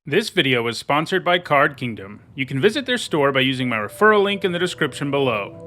This video is sponsored by Card Kingdom. You can visit their store by using my referral link in the description below.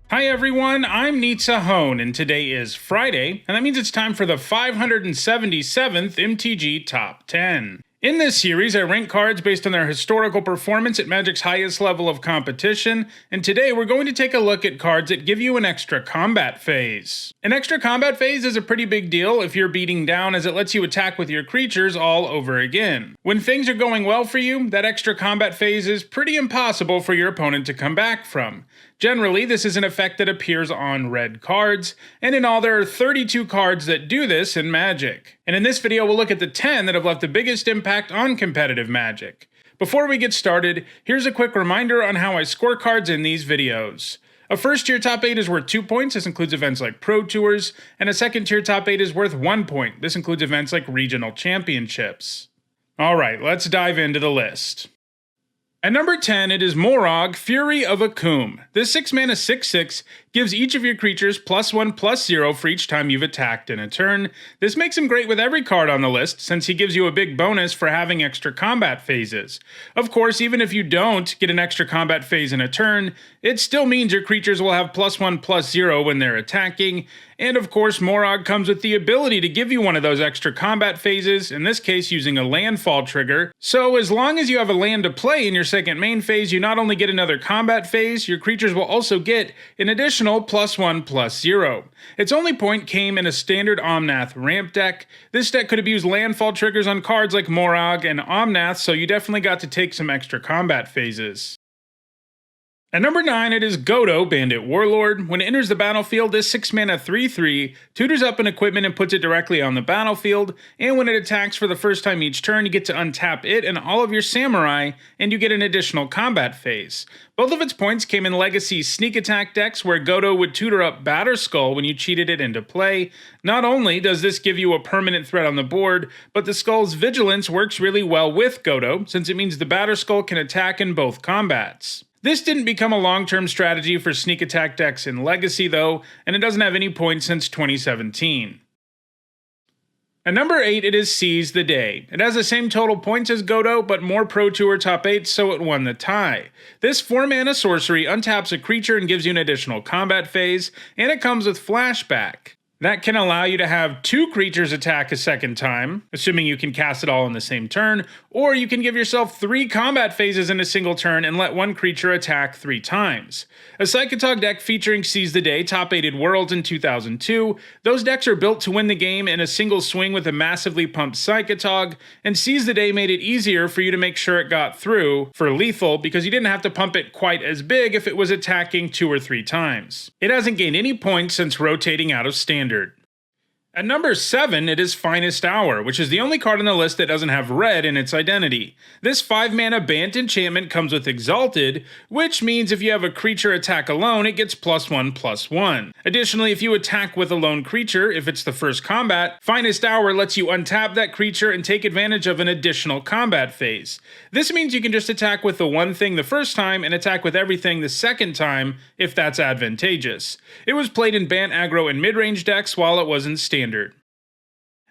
Hi everyone, I'm Nitsa Hone, and today is Friday, and that means it's time for the 577th MTG Top 10. In this series, I rank cards based on their historical performance at Magic's highest level of competition, and today we're going to take a look at cards that give you an extra combat phase. An extra combat phase is a pretty big deal if you're beating down, as it lets you attack with your creatures all over again. When things are going well for you, that extra combat phase is pretty impossible for your opponent to come back from. Generally, this is an effect that appears on red cards, and in all there are 32 cards that do this in Magic. And in this video we'll look at the 10 that have left the biggest impact on competitive Magic. Before we get started, here's a quick reminder on how I score cards in these videos. A first tier top 8 is worth 2 points, this includes events like Pro Tours, and a second tier top 8 is worth 1 point, this includes events like Regional Championships. Alright, let's dive into the list. At number 10, it is Morog, Fury of Akum. This 6-mana 6/6 gives each of your creatures +1/+0 for each time you've attacked in a turn. This makes him great with every card on the list, since he gives you a big bonus for having extra combat phases. Of course, even if you don't get an extra combat phase in a turn, it still means your creatures will have +1/+0 when they're attacking. And of course, Morog comes with the ability to give you one of those extra combat phases, in this case using a landfall trigger. So as long as you have a land to play in your second main phase, you not only get another combat phase, your creatures will also get an additional +1/+0. Its only point came in a standard Omnath ramp deck. This deck could have used landfall triggers on cards like Morog and Omnath, so you definitely got to take some extra combat phases. At number 9, it is Godo, Bandit Warlord. When it enters the battlefield, this 6-mana 3/3 tutors up an equipment and puts it directly on the battlefield, and when it attacks for the first time each turn, you get to untap it and all of your samurai, and you get an additional combat phase. Both of its points came in Legacy sneak attack decks, where Godo would tutor up Batterskull when you cheated it into play. Not only does this give you a permanent threat on the board, but the Skull's Vigilance works really well with Godo, since it means the Batterskull can attack in both combats. This didn't become a long-term strategy for sneak attack decks in Legacy though, and it doesn't have any points since 2017. At number 8, it is Seize the Day. It has the same total points as Godo, but more Pro Tour top 8, so it won the tie. This 4-mana sorcery untaps a creature and gives you an additional combat phase, and it comes with Flashback. That can allow you to have 2 creatures attack a second time, assuming you can cast it all in the same turn, or you can give yourself 3 combat phases in a single turn and let one creature attack 3 times. A Psychotog deck featuring Seize the Day top-8'd Worlds in 2002, those decks are built to win the game in a single swing with a massively pumped Psychotog, and Seize the Day made it easier for you to make sure it got through for lethal because you didn't have to pump it quite as big if it was attacking 2 or 3 times. It hasn't gained any points since rotating out of Standard. At number 7, it is Finest Hour, which is the only card on the list that doesn't have red in its identity. This 5-mana Bant enchantment comes with Exalted, which means if you have a creature attack alone, it gets +1/+1. Additionally, if you attack with a lone creature, if it's the first combat, Finest Hour lets you untap that creature and take advantage of an additional combat phase. This means you can just attack with the one thing the first time and attack with everything the second time, if that's advantageous. It was played in Bant aggro and mid-range decks while it was in Standard.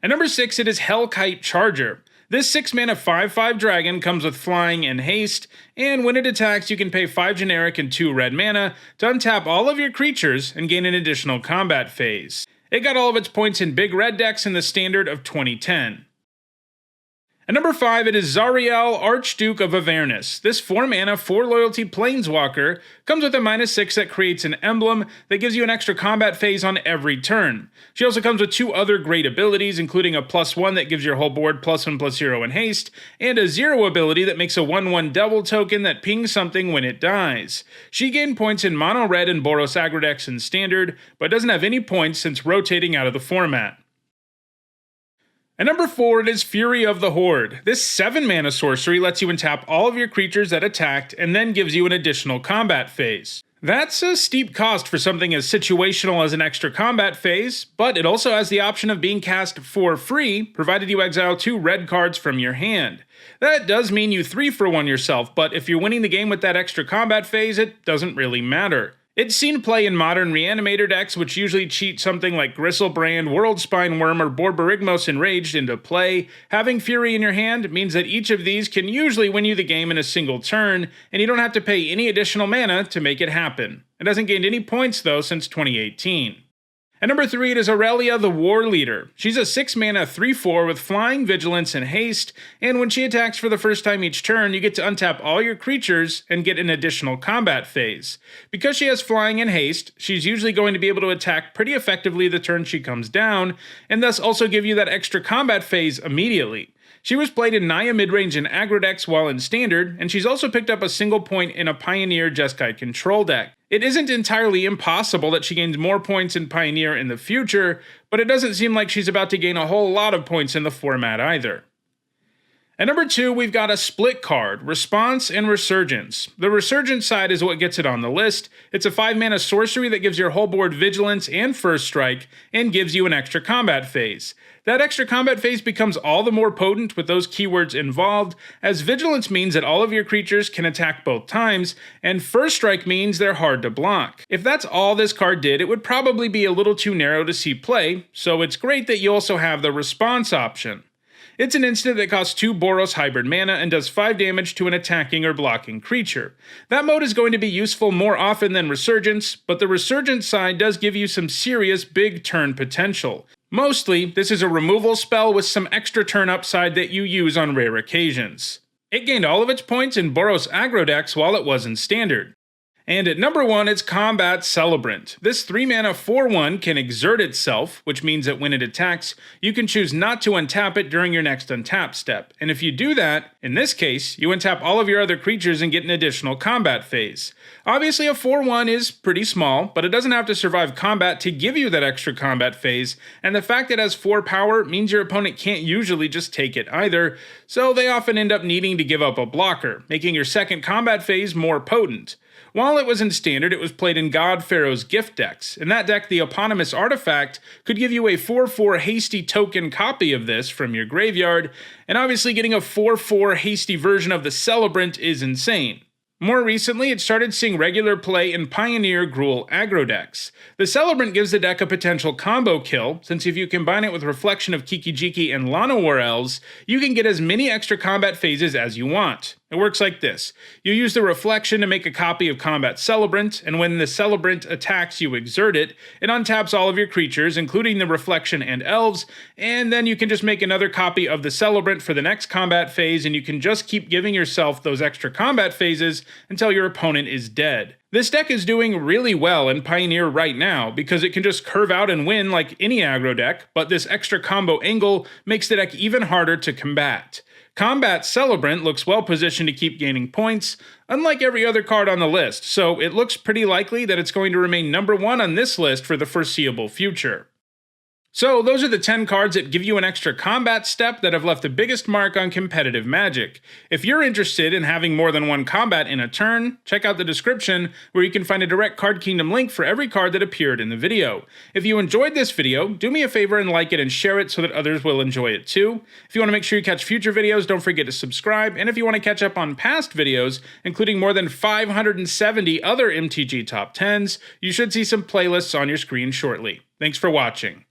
At number 6, it is Hellkite Charger. This 6-mana 5/5 dragon comes with flying and haste, and when it attacks you can pay 5 generic and 2 red mana to untap all of your creatures and gain an additional combat phase. It got all of its points in big red decks in the Standard of 2010. At number 5, it is Zariel, Archduke of Avernus. This 4-mana 4-loyalty Planeswalker comes with a -6 that creates an emblem that gives you an extra combat phase on every turn. She also comes with 2 other great abilities, including a +1 that gives your whole board +1/+0 in haste, and a 0 ability that makes a 1/1 devil token that pings something when it dies. She gained points in Mono Red and Boros aggro decks in Standard, but doesn't have any points since rotating out of the format. At number 4, it is Fury of the Horde. This 7-mana sorcery lets you untap all of your creatures that attacked and then gives you an additional combat phase. That's a steep cost for something as situational as an extra combat phase, but it also has the option of being cast for free, provided you exile 2 red cards from your hand. That does mean you 3-for-1 yourself, but if you're winning the game with that extra combat phase, it doesn't really matter. It's seen play in modern Reanimator decks, which usually cheat something like Gristlebrand, Worldspine Worm, or Borborygmos Enraged into play. Having Fury in your hand means that each of these can usually win you the game in a single turn, and you don't have to pay any additional mana to make it happen. It hasn't gained any points, though, since 2018. At number 3, it is Aurelia the War Leader. She's a 6-mana 3/4 with Flying, Vigilance, and Haste, and when she attacks for the first time each turn, you get to untap all your creatures and get an additional combat phase. Because she has Flying and Haste, she's usually going to be able to attack pretty effectively the turn she comes down, and thus also give you that extra combat phase immediately. She was played in Naya midrange and aggro decks while in Standard, and she's also picked up a single point in a Pioneer Jeskai control deck. It isn't entirely impossible that she gains more points in Pioneer in the future, but it doesn't seem like she's about to gain a whole lot of points in the format either. At number 2, we've got a split card, Response and Resurgence. The Resurgence side is what gets it on the list. It's a 5-mana sorcery that gives your whole board Vigilance and First Strike, and gives you an extra combat phase. That extra combat phase becomes all the more potent with those keywords involved, as Vigilance means that all of your creatures can attack both times, and First Strike means they're hard to block. If that's all this card did, it would probably be a little too narrow to see play, so it's great that you also have the Response option. It's an instant that costs 2 Boros Hybrid mana and does 5 damage to an attacking or blocking creature. That mode is going to be useful more often than Resurgence, but the Resurgence side does give you some serious big turn potential. Mostly, this is a removal spell with some extra turn upside that you use on rare occasions. It gained all of its points in Boros aggro decks while it was in Standard. And at number 1, it's Combat Celebrant. This 3-mana 4/1 can exert itself, which means that when it attacks, you can choose not to untap it during your next untap step. And if you do that, in this case, you untap all of your other creatures and get an additional combat phase. Obviously, a 4/1 is pretty small, but it doesn't have to survive combat to give you that extra combat phase, and the fact that it has 4 power means your opponent can't usually just take it either, so they often end up needing to give up a blocker, making your second combat phase more potent. While it was in Standard, it was played in God Pharaoh's gift decks. In that deck, the eponymous artifact could give you a 4/4 hasty token copy of this from your graveyard, and obviously getting a 4/4 hasty version of the Celebrant is insane. More recently, it started seeing regular play in Pioneer Gruul aggro decks. The Celebrant gives the deck a potential combo kill, since if you combine it with Reflection of Kiki-Jiki and Llanowar Elves, you can get as many extra combat phases as you want. It works like this. You use the Reflection to make a copy of Combat Celebrant, and when the Celebrant attacks you exert it, it untaps all of your creatures, including the Reflection and Elves, and then you can just make another copy of the Celebrant for the next combat phase, and you can just keep giving yourself those extra combat phases until your opponent is dead. This deck is doing really well in Pioneer right now, because it can just curve out and win like any aggro deck, but this extra combo angle makes the deck even harder to combat. Combat Celebrant looks well positioned to keep gaining points, unlike every other card on the list, so it looks pretty likely that it's going to remain number 1 on this list for the foreseeable future. So those are the 10 cards that give you an extra combat step that have left the biggest mark on competitive Magic. If you're interested in having more than one combat in a turn, check out the description where you can find a direct Card Kingdom link for every card that appeared in the video. If you enjoyed this video, do me a favor and like it and share it so that others will enjoy it too. If you want to make sure you catch future videos, don't forget to subscribe, and if you want to catch up on past videos, including more than 570 other MTG Top 10s, you should see some playlists on your screen shortly. Thanks for watching.